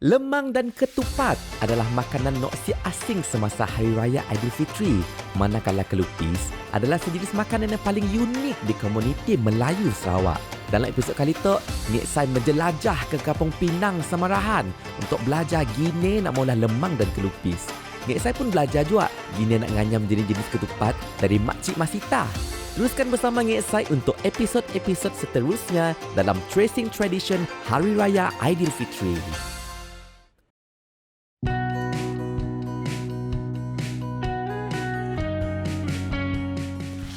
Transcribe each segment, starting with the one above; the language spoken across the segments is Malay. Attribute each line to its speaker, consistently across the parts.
Speaker 1: Lemang dan ketupat adalah makanan noksi asing semasa Hari Raya Aidilfitri. Manakala kelupis adalah sejenis makanan yang paling unik di komuniti Melayu Sarawak. Dalam episod kali itu, Nik Sai menjelajah ke Kampung Pinang, Samarahan untuk belajar gine nak mula lemang dan kelupis. Nik Sai pun belajar juga gine nak nganyam jenis-jenis ketupat dari Makcik Masita. Teruskan bersama Nik Sai untuk episod-episod seterusnya dalam Tracing Tradition Hari Raya Aidilfitri.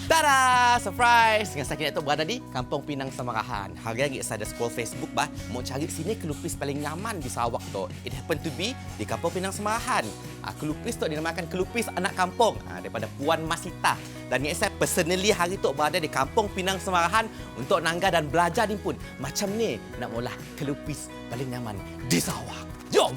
Speaker 1: Tada! Surprise! Dengan saya kini berada di Kampung Pinang Samarahan. Hari ini saya ada scroll Facebook bah, mau cari sini kelupis paling nyaman di Sarawak tu. It happen to be di Kampung Pinang Samarahan. Kelupis tu dinamakan kelupis anak kampung daripada Puan Masita. Dan saya personally hari tu berada di Kampung Pinang Samarahan untuk nangga dan belajar ni pun macam ni nak mula kelupis paling nyaman di Sarawak. Jom!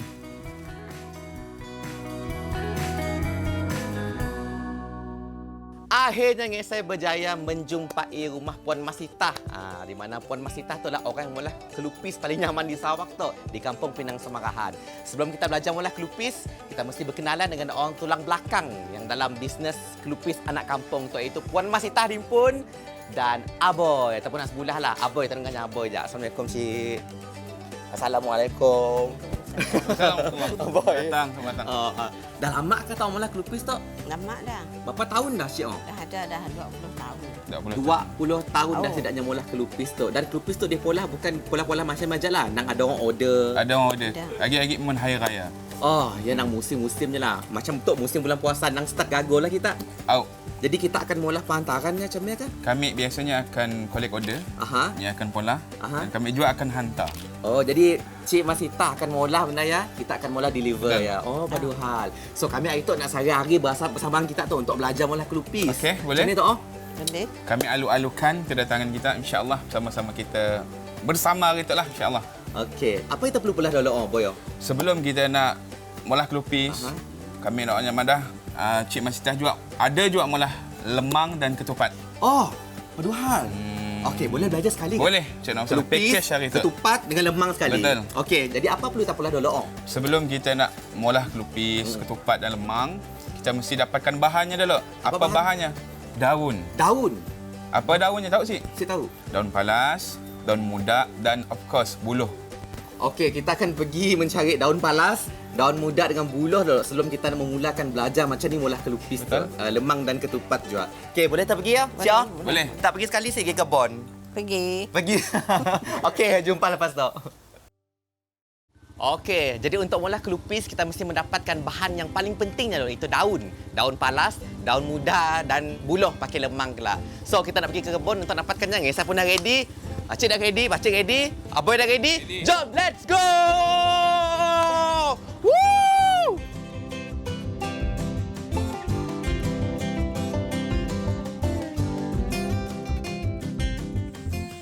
Speaker 1: Akhirnya saya berjaya menjumpai rumah Puan Masita. Di mana Puan Masita tu lah orang yang mula kelupis paling nyaman di Sarawak tu, di Kampung Pinang Samarahan. Sebelum kita belajar mula kelupis, kita mesti berkenalan dengan orang tulang belakang yang dalam bisnes kelupis anak kampung tu, iaitu Puan Masita Rimpun dan Aboy ataupun nak sebelah lah. Aboy, tengahnya Aboy je. Assalamualaikum Cik. Assalamualaikum.
Speaker 2: Aboy. Datang.
Speaker 1: Dah lama ke tahu mula kelupis tu?
Speaker 3: Lama dah.
Speaker 1: Berapa tahun dah Cik?
Speaker 3: Dah ada dah 20 tahun.
Speaker 1: 20 tahun dah sedaknya mula kelupis tu. Dan kelupis tu dia pola bukan pola-pola macam majalah. Nang ada orang order.
Speaker 2: Ada orang order.
Speaker 3: Ada.
Speaker 2: Lagi-lagi mun hari raya.
Speaker 1: Oh, ya nang musim-musim je lah. Macam untuk musim bulan puasa nang start gagal lah kita.
Speaker 2: Au.
Speaker 1: Jadi kita akan mula penghantarannya macam ni kan?
Speaker 2: Kami biasanya akan collect order.
Speaker 1: Aha.
Speaker 2: Ni akan pola.
Speaker 1: Aha.
Speaker 2: Dan kami juga akan hantar.
Speaker 1: Oh, jadi Cik Masita akan mula benda ya. Kita akan mula deliver
Speaker 2: Betul.
Speaker 1: ya. Oh, padu hal. So kami hari tu nak sehari-hari bersama kita tu untuk belajar mula kelupis.
Speaker 2: Okey, boleh.
Speaker 1: Macam ni tu oh.
Speaker 3: Boleh.
Speaker 2: Kami alu-alukan kedatangan kita, insya-Allah sama-sama kita bersama hari tu lah, insya-Allah.
Speaker 1: Okey. Apa kita perlu pelah dulu oh, boy?
Speaker 2: Sebelum kita nak mula kelupis,
Speaker 1: Aha.
Speaker 2: kami nak madah Cik Masita juga ada juga mula lemang dan ketupat.
Speaker 1: Oh, padu hal. Okey, boleh belajar sekali ke?
Speaker 2: Boleh. Cik nak masalah package hari tu.
Speaker 1: ketupat dengan lemang sekali.
Speaker 2: Betul.
Speaker 1: Okey, jadi apa perlu kita pelah dulu oh?
Speaker 2: Sebelum kita nak mula kelupis, ketupat dan lemang, kita mesti dapatkan bahannya dulu.
Speaker 1: Apa
Speaker 2: Apa bahannya? Daun.
Speaker 1: Daun.
Speaker 2: Apa daunnya tahu sih?
Speaker 1: Saya tahu.
Speaker 2: Daun palas, daun muda dan of course buluh.
Speaker 1: Okey, kita akan pergi mencari daun palas, daun muda dengan buluh dulu sebelum kita nak memulakan belajar macam ni mula kelupis tu.
Speaker 2: Betul.
Speaker 1: Lemang dan ketupat juga. Okey, boleh tak pergi ya?
Speaker 3: Boleh,
Speaker 1: Syah?
Speaker 2: boleh.
Speaker 1: Tak pergi sekali pergi kebun.
Speaker 3: Pergi.
Speaker 1: Pergi. Okey, jumpa lepas tu. Okey, jadi untuk mula kelupis kita mesti mendapatkan bahan yang paling pentingnya dulu, itu daun. Daun palas, daun muda dan buluh pakai lemang kelak. So kita nak pergi ke kebun untuk dapatkannya. Saya pun dah ready. Cik dah ready, Pakcik ready, Aboy dah ready. Jom, let's go! Woo!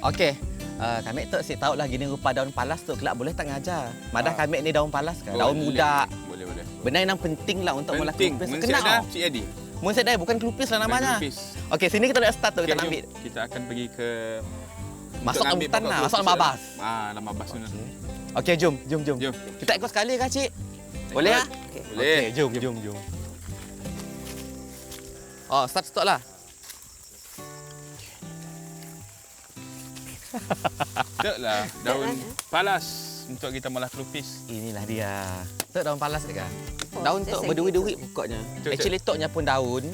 Speaker 1: Okey. Kami tu si tahu lah gini rupa daun palas tu kelak boleh tak ngajar. Madah kami ni daun palas ke? Daun muda.
Speaker 2: Boleh.
Speaker 1: Benda yang penting lah untuk mula
Speaker 2: Penting.
Speaker 1: kelupis.
Speaker 2: Mensiap dah, Cik Adi.
Speaker 1: Munset dah bukan kelupis lah namanya.
Speaker 2: Kelupis.
Speaker 1: Okey, sini kita dah start tu kita
Speaker 2: Okey,
Speaker 1: nak ambil.
Speaker 2: jom. Kita akan pergi ke
Speaker 1: Masuk
Speaker 2: untuk
Speaker 1: ke
Speaker 2: ambil
Speaker 1: hutan
Speaker 2: pokok
Speaker 1: lah,
Speaker 2: kelupis
Speaker 1: masuk
Speaker 2: tu.
Speaker 1: mabas.
Speaker 2: Dalam mabas tu.
Speaker 1: Okey, jom.
Speaker 2: Jom.
Speaker 1: Kita ikut sekali kah, Cik? Boleh ah?
Speaker 3: Okey.
Speaker 2: Boleh.
Speaker 1: Okey, jom. Oh, start lah.
Speaker 2: Taklah daun palas untuk kita mula kelupis.
Speaker 1: Inilah dia. Tok daun palas dekat.
Speaker 3: Oh,
Speaker 1: Daun
Speaker 3: saya
Speaker 1: tok
Speaker 3: segi
Speaker 1: berduri-duri pokoknya.
Speaker 2: Tok.
Speaker 1: Actually toknya pun daun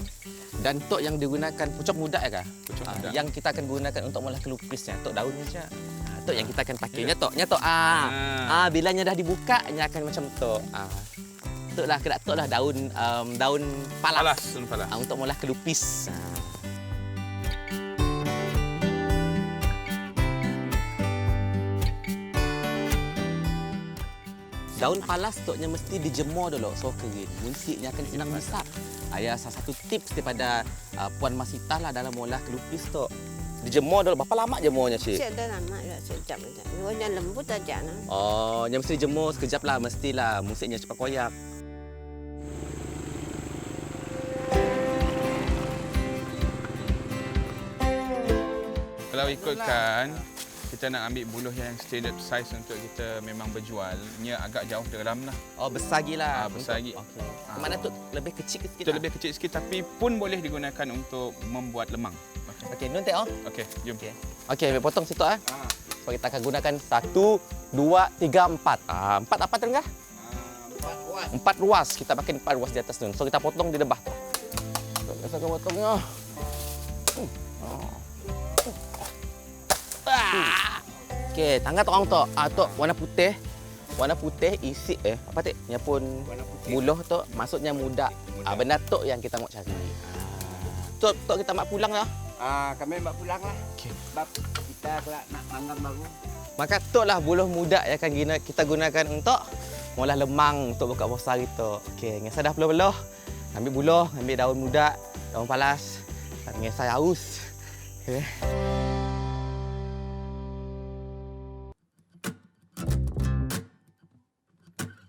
Speaker 1: dan tok yang digunakan pucuk muda ya kah?
Speaker 2: Pucuk muda.
Speaker 1: Yang kita akan gunakan untuk mula kelupisnya tok daunnya je. Tok yang kita akan pakainya toknya tok bilanya dah dibuka nya akan macam tok. Tok lah kedak tok lah daun palas.
Speaker 2: Daun palas.
Speaker 1: Untuk mula kelupis. Daun palas toknya mesti dijemur dulu so kering. Munsiknya akan senang masak. Ayah salah satu tips daripada Puan Masita lah dalam mula kelupis tok. Dijemur dulu. Berapa lama jemurnya, Cik?
Speaker 3: Cik dah lama dah sekejap aja. Luarnya lembut aja nah.
Speaker 1: Oh, yang mesti dijemur sekejap lah. Mestilah. Musiknya cepat koyak.
Speaker 2: Kalau ikutkan kita nak ambil buluh yang standard size untuk kita memang berjualnya agak jauh dalam lah.
Speaker 4: Oh, besar lagi lah.
Speaker 2: Besar lagi.
Speaker 4: Okey. Mana tu lebih kecil sikit.
Speaker 2: Itu lebih kecil sikit tapi pun boleh digunakan untuk membuat lemang.
Speaker 4: Okey, nun tengok.
Speaker 2: Okey, jom.
Speaker 4: Okey, ambil potong situ ah. So kita akan gunakan 1, 2, 3, 4. 4 apa tengah? 4 ruas. Kita pakai 4 ruas di atas tu. So kita potong di debah tu. So, kita akan potongnya. Okey, tangan tolong tu. Tu warna putih. Warna putih isi apa tu? Nya pun buluh tu maksudnya muda. Benda tu yang kita mau cari. Tu kita mak pulang dah.
Speaker 5: Kami mak pulang lah.
Speaker 2: Okey.
Speaker 5: Sebab kita nak manggang baru.
Speaker 4: Maka tu lah buluh muda yang akan kita gunakan untuk molah lemang untuk buka puasa kita. Okey, ngesah dah belah-belah. Ambil buluh, ambil daun muda, daun palas. Ngesah haus. Okey.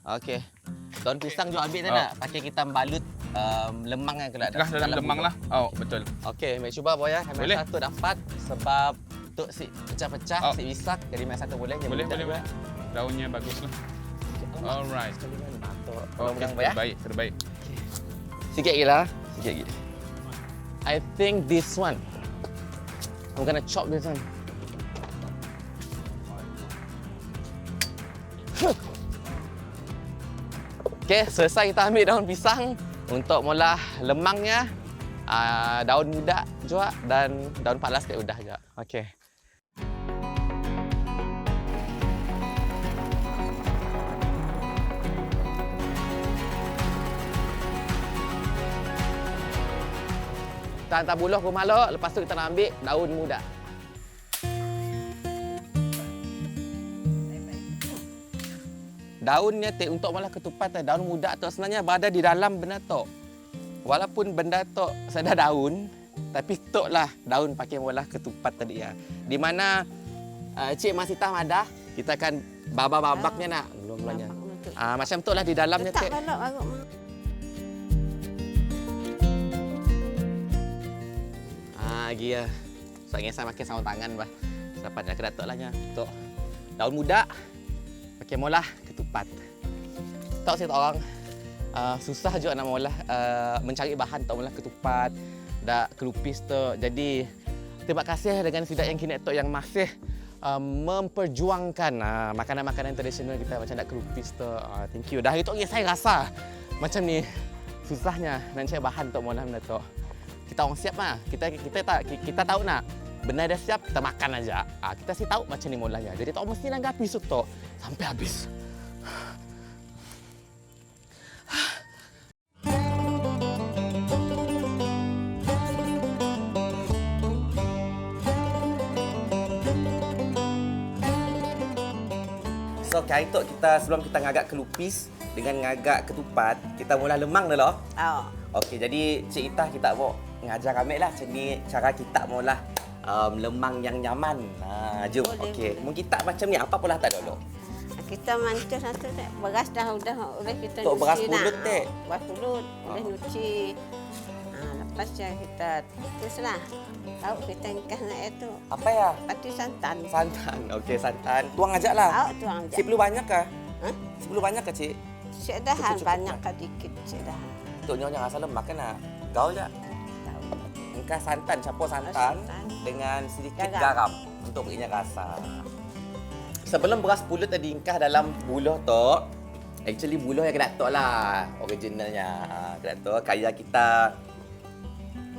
Speaker 4: Okey. Daun pisang juga ambil tak nak? Pakai kita balut lemang yang kena
Speaker 2: Tengah dalam lemang
Speaker 4: buluh.
Speaker 2: lah. Oh, betul.
Speaker 4: Okey, mari cuba boy ya. Kami
Speaker 2: Boleh.
Speaker 4: satu dapat sebab tu si pecah-pecah, si bisak. Jadi mari satu boleh. Yang
Speaker 2: Boleh,
Speaker 4: muda
Speaker 2: boleh.
Speaker 4: juga.
Speaker 2: Daunnya bagus lah. Alright.
Speaker 4: Sekali mana batuk.
Speaker 2: Okey,
Speaker 4: Boy ya.
Speaker 2: terbaik.
Speaker 4: Sikit lagi lah. Sikit lagi. I think this one. I'm gonna chop this one. Okey, selesai kita ambil daun pisang untuk mula lemangnya, daun muda juga dan daun palas kat udah juga. Okey. Kita hantar buluh ke rumah lo, lepas tu kita nak ambil daun muda. Daunnya untuk malah ketupat daun muda tu sebenarnya berada di dalam benda tu. Walaupun benda tu sudah daun, tapi tu lah daun pakai malah ketupat tadi ya. Di mana Cik Masita ada, kita akan babak-babaknya nak belum-belumnya. Macam tu lah di dalamnya
Speaker 3: Tak
Speaker 4: Cik.
Speaker 3: balok agak mak.
Speaker 4: Lagi ya. Soalnya saya pakai sarung tangan bah. Dapat nak kedatuk lah nya. Tu. Daun muda pakai molah ketupat. Tahu saya tak orang susah juga nak molah mencari bahan untuk molah ketupat, dak kelupis tu. Jadi terima kasih dengan Sidak yang kini tu yang masih memperjuangkan makanan-makanan tradisional kita macam dak kelupis tu. Thank you. Dah itu saya rasa macam ni susahnya nak cari bahan untuk molah benda tu. Kita orang siap mah. Kita tahu nak benda dah siap kita makan aja. Kita sih tahu macam ni mulanya. Jadi tak mesti nanggapi soto sampai habis. So kali tu kita sebelum kita ngagak kelupis dengan ngagak ketupat, kita mula lemang dulu.
Speaker 3: Oh.
Speaker 4: Okey, jadi Cik Itah kita mau ngajar kami lah macam ni cara kita mula lemang yang nyaman. Jom.
Speaker 3: Boleh,
Speaker 4: Okey.
Speaker 3: boleh.
Speaker 4: Mungkin kita macam ni apa pula tak dulu?
Speaker 3: Kita mancus satu tak. Beras dah boleh kita
Speaker 4: Tok, beras
Speaker 3: nyuci
Speaker 4: pulut,
Speaker 3: nak.
Speaker 4: Tek?
Speaker 3: Beras pulut boleh nyuci. Lepas je kita teruslah. Tahu kita ingkah nak itu.
Speaker 4: Apa ya?
Speaker 3: Pati santan.
Speaker 4: Santan. Okey, santan. Tuang aja lah.
Speaker 3: Tahu tuang je.
Speaker 4: Si perlu banyak kah?
Speaker 3: Ha?
Speaker 4: Si perlu banyak kah, Cik?
Speaker 3: Sedahan
Speaker 4: Cukup-cukup
Speaker 3: banyak
Speaker 4: tak?
Speaker 3: ke dikit sedahan.
Speaker 4: Tok nyonya asal lemak kan nak. Gaul je.
Speaker 3: Tahu.
Speaker 4: Engkau santan, campur santan
Speaker 3: Santan.
Speaker 4: dengan sedikit
Speaker 3: Garam.
Speaker 4: garam untuk berinya rasa. Sebelum beras pulut tadi ingkah dalam buluh tu, actually buluh yang kena tok lah originalnya. Kena tok kaya kita.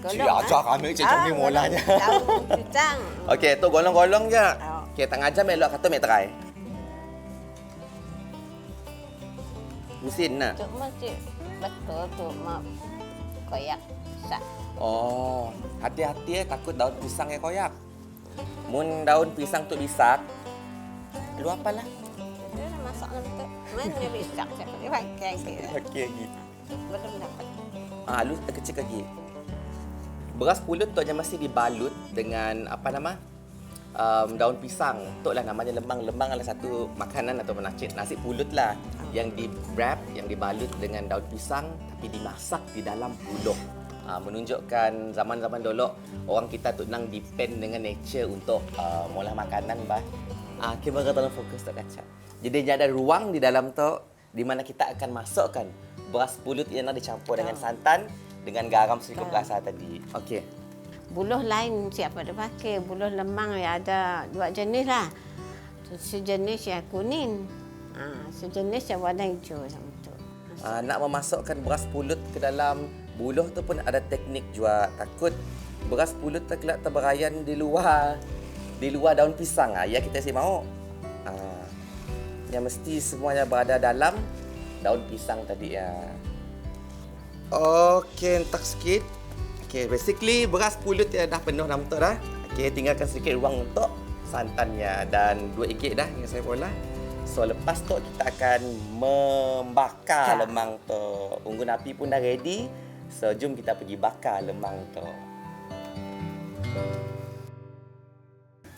Speaker 4: Cik ajar kami cik macam ni molanya.
Speaker 3: Tahu pisang.
Speaker 4: Okey, tu golong-golong je.
Speaker 3: Oh.
Speaker 4: Okey, tengah jam elok kata mek try. Mesin nak.
Speaker 3: Tu mesti betul tu mak koyak sak.
Speaker 4: Oh, hati-hati takut daun pisang yang koyak. Mun daun pisang tu bisak, lu apalah?
Speaker 3: Dia dah masak nanti. Mana bisa saya pakai kita.
Speaker 4: Okey lagi.
Speaker 3: Belum dapat.
Speaker 4: Lu kecil lagi. Beras pulut tu yang mesti dibalut dengan apa nama? Daun pisang. Tu lah namanya lemang. Lemang adalah satu makanan atau nasi pulut lah yang di wrap, yang dibalut dengan daun pisang tapi dimasak di dalam buluh. Menunjukkan zaman-zaman dulu orang kita tu nang depend dengan nature untuk molah makanan bah. Kamera tolong fokus Tok Kacak. Jadi dia ada ruang di dalam tu di mana kita akan masukkan beras pulut yang nak dicampur dengan santan dengan garam sedikit perasa tadi. Okey.
Speaker 3: Buluh lain siapa dia pakai. Buluh lemang ya ada 2 jenis lah. Sejenis yang kuning. Sejenis yang warna hijau sama tu.
Speaker 4: Nak memasukkan beras pulut ke dalam buluh tu pun ada teknik juga. Takut beras pulut terkelak terberayan di luar daun pisang. Ya kita si mau. Yang mesti semuanya berada dalam daun pisang tadi ya. Okey, entak sikit. Okey, basically beras pulut yang dah penuh dalam tu dah. Okey, tinggalkan sedikit ruang untuk santannya dan 2 igit dah yang saya bola. So lepas tu kita akan membakar lemang tu. Unggun api pun dah ready. So jom kita pergi bakar lemang tu.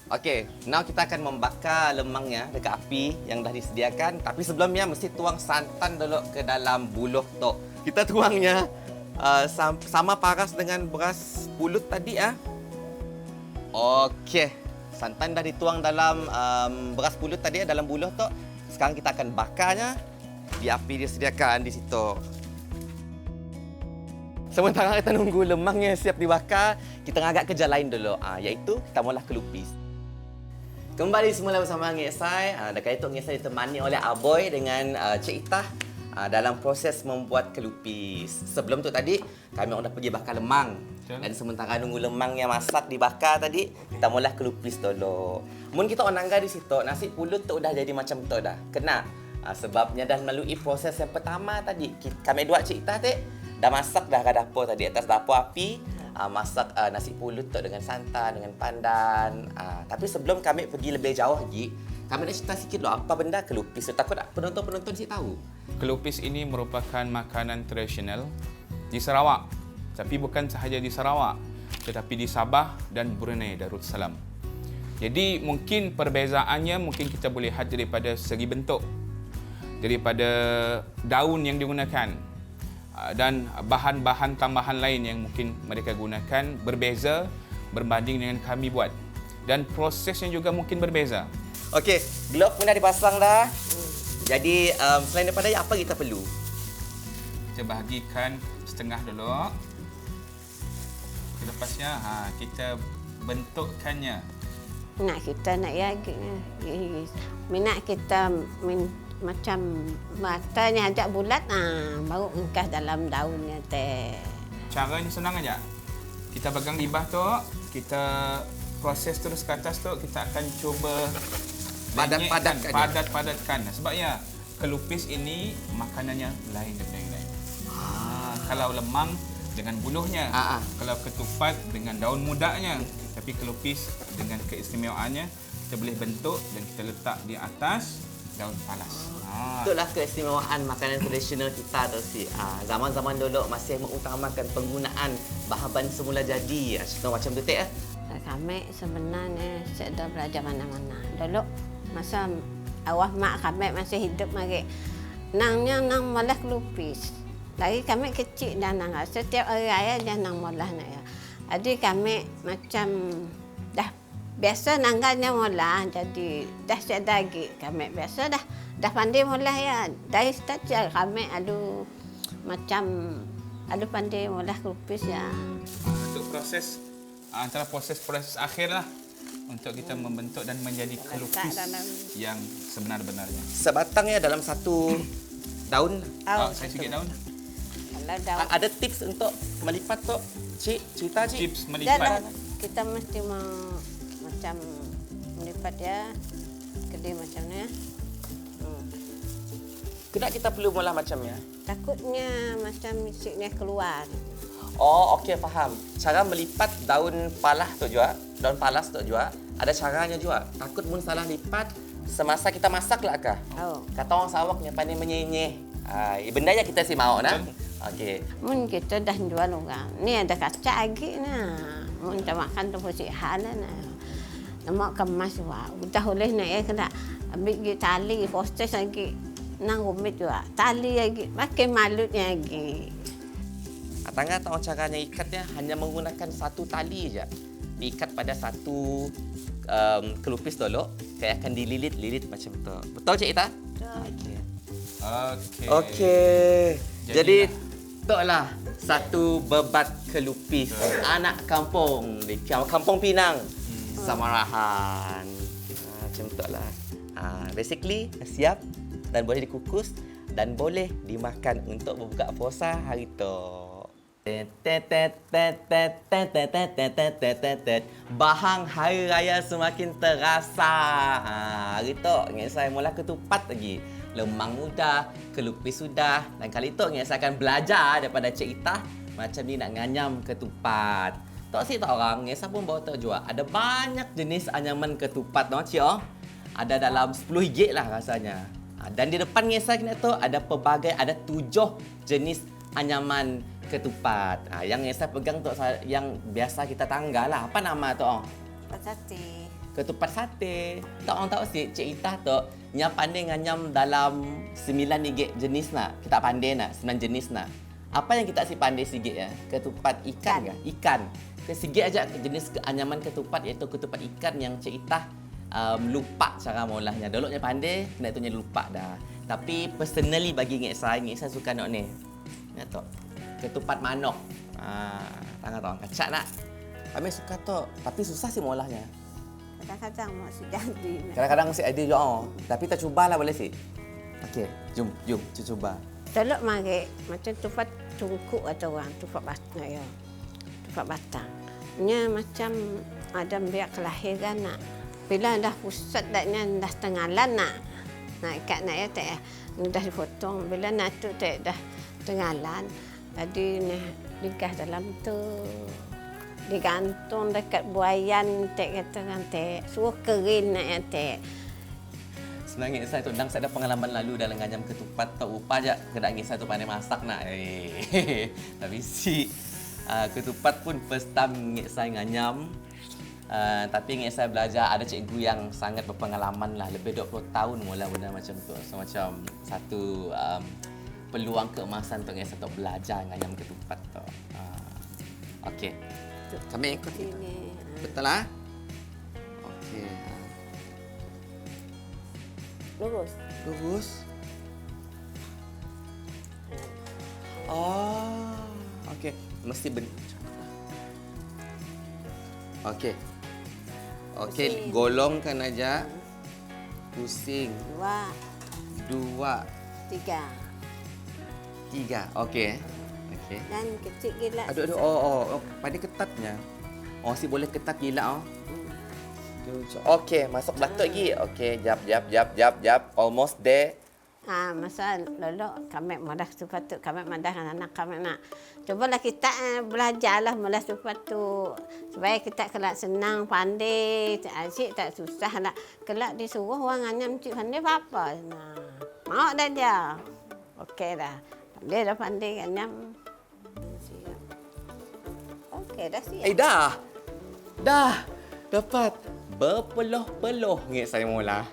Speaker 4: Okey, now kita akan membakar lemangnya dekat api yang dah disediakan. Tapi sebelumnya mesti tuang santan dulu ke dalam buluh tu. Kita tuangnya sama paras dengan beras pulut tadi ya. Okey, santan dah dituang dalam beras pulut tadi dalam buluh tu. Sekarang kita akan bakarnya di api disediakan di situ. Sementara kita nunggu lemangnya siap dibakar, kita ngagak kerja lain dulu, iaitu kita mula kelupis. Kembali semula bersama Ngek Sai. Dekat itu Ngek Sai ditemani oleh Aboy dengan Cik Itah dalam proses membuat kelupis. Sebelum tu tadi, kami sudah pergi bakar lemang.
Speaker 2: Betul.
Speaker 4: Dan sementara nunggu lemang yang masak dibakar tadi, kita mula kelupis dulu. Mun kita onangga di situ, nasi pulut tu dah jadi macam tu dah. Kena. Sebabnya dah melalui proses yang pertama tadi. Kami dua Cik Itah dah masak dah ke dapur tadi. Atas dapur api, masak nasi pulut tu dengan santan, dengan pandan. Tapi sebelum kami pergi lebih jauh lagi, kami nak cerita sikit loh apa benda kelupis. Takut penonton-penonton sih tahu.
Speaker 2: Kelupis ini merupakan makanan tradisional di Sarawak. Tapi bukan sahaja di Sarawak, tetapi di Sabah dan Brunei Darussalam. Jadi mungkin perbezaannya mungkin kita boleh lihat daripada segi bentuk, daripada daun yang digunakan dan bahan-bahan tambahan lain yang mungkin mereka gunakan berbeza berbanding dengan kami buat. Dan prosesnya juga mungkin berbeza.
Speaker 4: Okey, glove pun dah dipasang dah. Jadi selain daripada apa kita perlu?
Speaker 2: Kita bahagikan setengah dulu. Lepasnya kita bentukkannya.
Speaker 3: Minat kita nak minat kita macam matanya ajak bulat, baru engkas dalam daunnya teh.
Speaker 2: Caranya senang aja. Kita pegang libah tu, kita proses terus ke atas tu, kita akan cuba padat-padatkan. Sebabnya kelupis ini makanannya lain daripada yang lain. Kalau lemang dengan buluhnya, kalau ketupat dengan daun mudanya, tapi kelupis dengan keistimewaannya kita boleh bentuk dan kita letak di atas daun palas.
Speaker 4: Itulah keistimewaan makanan tradisional kita tu si. Zaman-zaman dulu masih mengutamakan penggunaan bahan semula jadi. Contoh macam tu tak?
Speaker 3: Kami sebenarnya sudah belajar mana-mana. Dulu masa awal mak kami masih hidup lagi. Nangnya nang malah kelupis. Lagi kami kecil dan nang setiap hari raya dia nang malah nak ya. Jadi kami macam dah biasa nangganya mula, jadi dah siap lagi kami biasa dah pandai mula ya. Dari start je kami macam pandai mula kelupis ya.
Speaker 2: Untuk proses antara proses akhir lah untuk kita membentuk dan menjadi kelupis yang sebenar-benarnya.
Speaker 4: Sebatangnya dalam satu daun.
Speaker 2: Saya sikit daun.
Speaker 3: Kalau daun
Speaker 4: Ada tips untuk melipat tu? Cik, cerita Cik.
Speaker 2: Tips melipat.
Speaker 3: kita mesti macam melipat ya, kedai macam ni ya.
Speaker 4: Kenapa kita perlu mula macamnya?
Speaker 3: Takutnya macam misiknya keluar.
Speaker 4: Oh, okey, faham. Cara melipat daun palas tu juga, daun palas tu juga, ada caranya juga. Takut mun salah lipat, semasa kita masak lah kah?
Speaker 3: Oh.
Speaker 4: Kata orang Sarawaknya pandai menyenyeh. Benda yang kita si mau nah. Okey.
Speaker 3: Mun kita dah jual orang. Ni ada kacang lagi nah. Mun kita makan tu pasti hal nah. Nama kemas wah. Udah boleh nak ya kena ambil tali postes lagi. Nang rumit juga. Tali lagi. Makin malutnya lagi.
Speaker 4: Tangga tahu caranya ikatnya hanya menggunakan satu tali saja. Diikat pada satu kelupis dulu. Kayak akan dililit-lilit macam tu. Betul Cik Ita? Okey.
Speaker 2: Okey.
Speaker 4: Okey. Jadi
Speaker 2: Jadilah.
Speaker 4: itulah satu bebat kelupis anak kampung di Kampung Pinang, Samarahan. Macam itulah. Basically siap dan boleh dikukus dan boleh dimakan untuk berbuka puasa hari tu. Bahang hari raya semakin terasa. Hari tu ingat saya mula ketupat lagi. Lemang mudah, kelupis sudah. Dan kali tu ingat saya akan belajar daripada Cik Ita macam ni nak nganyam ketupat. Tak sih tak orang, ingat saya pun bawa terjual. Ada banyak jenis anyaman ketupat no Cik oh. Ada dalam RM10 lah rasanya. Dan di depan ingat saya kena tu ada pelbagai, ada 7 jenis anyaman ketupat. Yang saya pegang tu yang biasa kita tanggal lah. Apa nama tu?
Speaker 3: Sate.
Speaker 4: Ketupat sate. Tak orang tahu sih Cik Ita tu yang pandai nganyam dalam 9 jenis nak. Kita pandai nak 9 jenis nak. Apa yang kita si pandai sikit ya? Ketupat ikan ke? Ikan. Sikit aja jenis anyaman ketupat iaitu ketupat ikan yang Cik Ita lupa cara molahnya. Dulu yang pandai, kena tu lupa dah. Tapi personally bagi ngek saya suka nak ni. Ya tu. Ketupat manok. Tangan tu kacak nak. Kami suka tu, tapi susah sih molahnya.
Speaker 3: Kadang-kadang masih jadi.
Speaker 4: Kadang-kadang mesti ada juga. Tapi kita cubalah boleh sih. Okey, jom cuba.
Speaker 3: Teluk mari macam tupat tungku atau orang tupat batang ya. Tupat batang. Nya macam ada biak kelahiran nak. Bila dah pusat daknya dah tenggalan nak. Nak ikat nak ya tak dah dipotong. Bila nak tu tak dah tenggalan. Jadi ni digah dalam tu. Digantung dekat buayan tak kata kan tak. Suruh kering nak ya tak.
Speaker 4: Senang saya tu, saya ada pengalaman lalu dalam nganyam ketupat. Tak lupa je, kedai saya tu pandai masak nak. Tapi si ketupat pun first time saya nganyam. Tapi ingin saya belajar, ada cikgu yang sangat berpengalaman lah. Lebih 20 tahun mula benda macam tu. So macam satu peluang keemasan untuk saya untuk belajar nganyam ketupat tu. Okey. Kami ikut itu. Betul lah? Okey. Lurus. Oh. Okey. Mesti Okey. Okey, golongkan aja. Pusing. 2, 3. Okey. Okey.
Speaker 3: Dan kecil gila.
Speaker 4: Aduh. Oh. Pada ketatnya. Oh, si boleh ketat gila oh. Okey, masuk belatuk lagi. Okey, jap. Almost there.
Speaker 3: Masa lalu kami madah tupat tu, kami madah anak kami nak. Cubalah kita belajarlah malah tupat tu. Supaya kita kelak senang, pandai, asyik tak susah lah. Kelak disuruh orang nganyam cik pandai apa. Mau dah dia. Okey dah. Pandai nganyam. Okey dah siap.
Speaker 4: Dah. Dapat berpeluh-peluh ingat saya mula.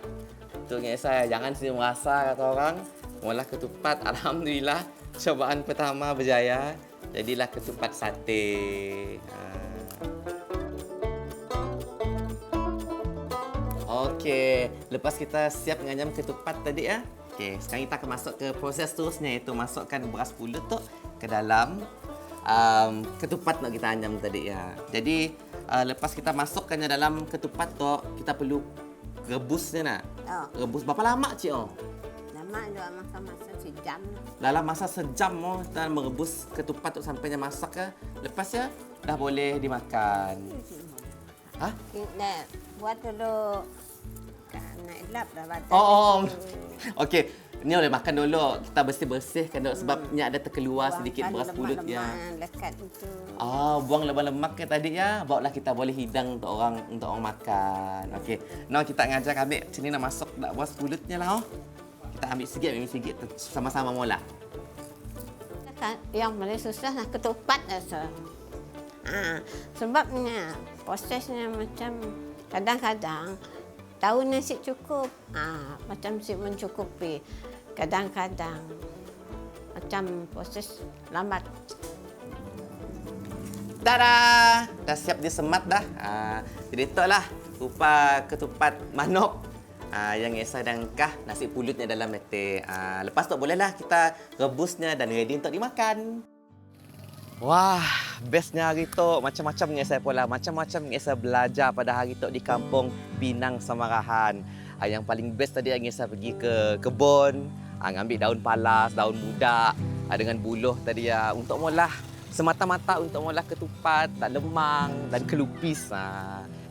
Speaker 4: Tu ingat saya, jangan sini merasa kata orang. Mula ketupat, alhamdulillah. Cobaan pertama berjaya. Jadilah ketupat sate. Okey, lepas kita siap nganyam ketupat tadi ya. Okey, sekarang kita akan masuk ke proses terusnya, iaitu masukkan beras pulut tu ke dalam ketupat nak kita anyam tadi ya. Jadi lepas kita masukkannya dalam ketupat tu, kita perlu rebusnya nak. Rebus berapa lama cik oh?
Speaker 3: Lama juga masa sejam.
Speaker 4: Dalam masa sejam oh, kita merebus ketupat tu sampainya masak ke. Lepas ya dah boleh dimakan.
Speaker 3: Kita buat dulu. Nak elap dah batal.
Speaker 4: Oh. Okey, ni boleh makan dulu. Kita bersih-bersihkan dulu sebabnya ada terkeluar sedikit beras pulut ya.
Speaker 3: Lekat itu.
Speaker 4: Buang lemak-lemak ke tadi ya. Bawalah kita boleh hidang untuk orang makan. Okey. Now kita ngajar ambil sini nak masuk beras pulutnya lah oh. Kita ambil sikit sama-sama mula.
Speaker 3: Yang paling susah nak ketupat rasa. Sebabnya prosesnya macam kadang-kadang tahu nasi cukup. Macam si mencukupi. Kadang-kadang macam proses lambat.
Speaker 4: Tada! Dah siap disemat dah. Jadi itulah rupa ketupat manok Yang Esai dan Kah, nasi pulutnya dalam meter. Lepas tu bolehlah kita rebusnya dan ready untuk dimakan. Wah, bestnya hari tu. Macam-macam Esai pula. Macam-macam Esai belajar pada hari tu di kampung Pinang Samarahan. Yang paling best tadi Esai pergi ke kebun, ngambil daun palas, daun muda dengan buluh tadi untuk molah semata-mata untuk molah ketupat, dan lemang dan kelupis.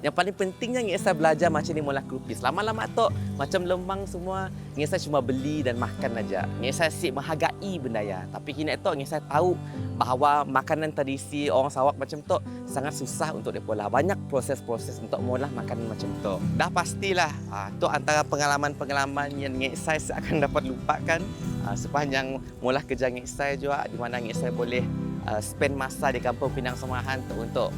Speaker 4: Yang paling pentingnya Esai belajar macam ni molah kelupis. Lama-lama tu macam lemang semua Esai cuma beli dan makan aja. Esai sik menghargai benda ya. Tapi kini tu Esai tahu bahawa makanan tradisi orang Sarawak macam tu sangat susah untuk diolah. Banyak proses-proses untuk molah makanan macam tu. Dah pastilah tu antara pengalaman-pengalaman yang Esai akan dapat lupakan sepanjang molah kerja Esai juga, di mana Esai boleh spend masa di kampung Pinang Samarahan untuk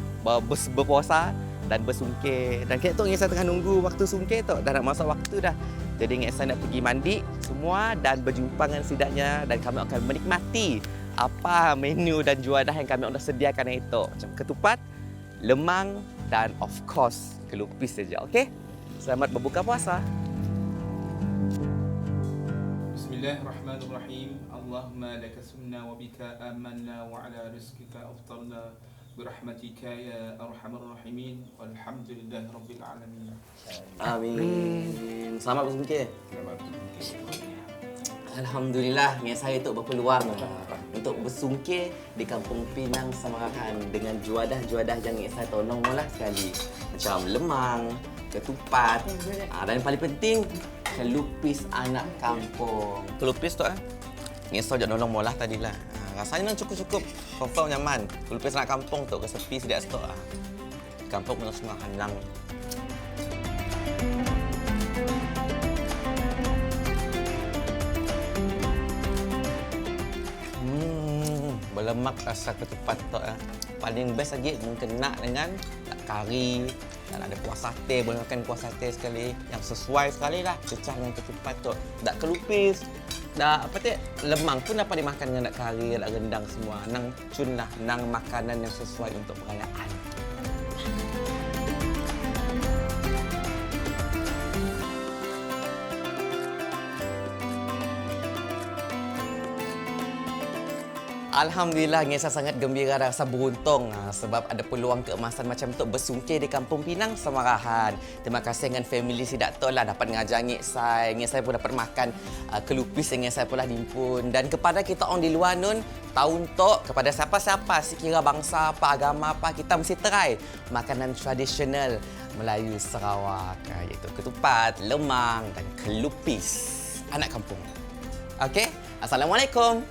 Speaker 4: berpuasa dan bersungkir. Dan kayak tu Esai tengah nunggu waktu sungkir tu. Dah nak masa waktu dah. Jadi Esai nak pergi mandi semua dan berjumpa dengan sidaknya, dan kami akan menikmati apa menu dan juadah yang kami dah sediakan itu. Macam ketupat, lemang dan of course kelupis saja. Okey? Selamat berbuka puasa.
Speaker 2: Bismillahirrahmanirrahim. Allahumma laka sumna wa bika amanna wa ala rizqika aftarna birahmatika ya arhamar rahimin walhamdulillahi rabbil alamin.
Speaker 4: Amin. Selamat bersungkir. Alhamdulillah, saya tu berpeluang untuk bersungkir di kampung Pinang Samarahan dengan juadah-juadah yang saya tolong mula sekali. Macam lemang, ketupat, dan yang paling penting, kelupis anak kampung. Kelupis tu Esai je nolong molah tadilah. Rasanya cukup-cukup. Confirm nyaman. Kelupis anak kampung tu kesepi sedia stok. Kampung Pinang Samarahan lang. Berlemak rasa ketupat tu. Paling best lagi mungkin nak dengan kari dan ada kuah sate, boleh makan kuah sate sekali yang sesuai sekali lah cecah dengan ketupat tu. Tak kelupis, dah apa tu, lemang pun dapat dimakan dengan kari, ada rendang semua. Nang cun lah, nang makanan yang sesuai untuk perayaan. Alhamdulillah, Esai sangat gembira dan rasa beruntung sebab ada peluang keemasan macam tu bersungkir di kampung Pinang Samarahan. Terima kasih dengan family Sidak tu lah dapat ngajar Esai. Esai pun dapat makan kelupis yang Esai pula himpun. Dan kepada kita orang di luar nun, tahun tu kepada siapa-siapa sekira bangsa apa, agama apa, kita mesti try makanan tradisional Melayu Sarawak, iaitu ketupat, lemang dan kelupis anak kampung. Okey, Assalamualaikum.